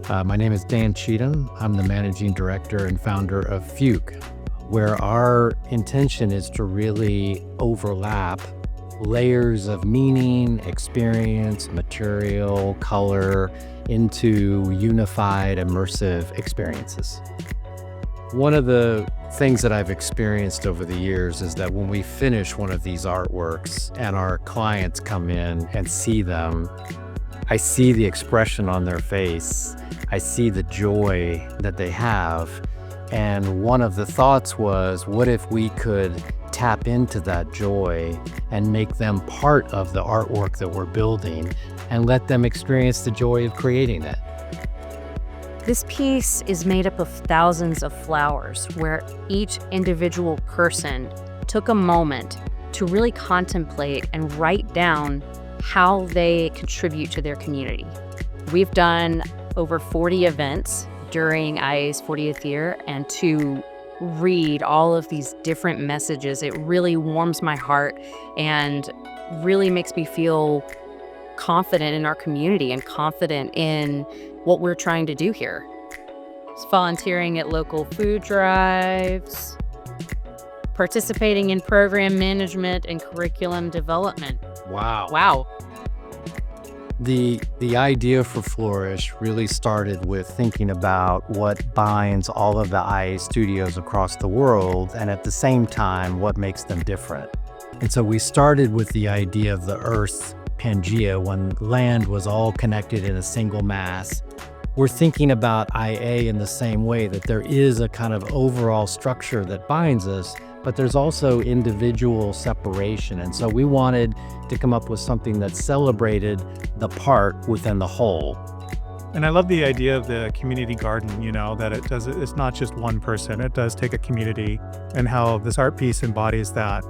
My name is Dan Cheatham. I'm the managing director and founder of Fyoog, where our intention is to really overlap layers of meaning, experience, material, color into unified, immersive experiences. One of the things that I've experienced over the years is that when we finish one of these artworks and our clients come in and see them, I see the expression on their face. I see the joy that they have. And one of the thoughts was, what if we could tap into that joy and make them part of the artwork that we're building and let them experience the joy of creating it? This piece is made up of thousands of flowers where each individual person took a moment to really contemplate and write down how they contribute to their community. We've done over 40 events during IA's 40th year, and to read all of these different messages, it really warms my heart and really makes me feel confident in our community and confident in what we're trying to do here. It's volunteering at local food drives, participating in program management and curriculum development. Wow. The idea for Fleurish really started with thinking about what binds all of the IA studios across the world, and at the same time, what makes them different. And so we started with the idea of the Earth Pangea, when land was all connected in a single mass. We're thinking about IA in the same way, that there is a kind of overall structure that binds us, but there's also individual separation. And so we wanted to come up with something that celebrated the part within the whole. And I love the idea of the community garden, that it's not just one person, it does take a community, and how this art piece embodies that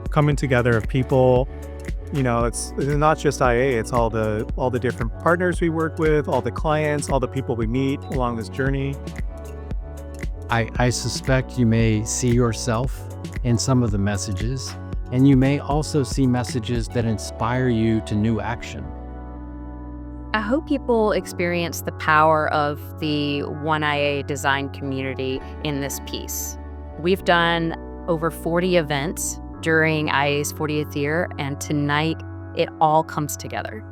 coming together of people. It's not just IA, it's all the different partners we work with, all the clients, all the people we meet along this journey. I suspect you may see yourself in some of the messages, and you may also see messages that inspire you to new action. I hope people experience the power of the One IA design community in this piece. We've done over 40 events during IA's 40th year, and tonight it all comes together.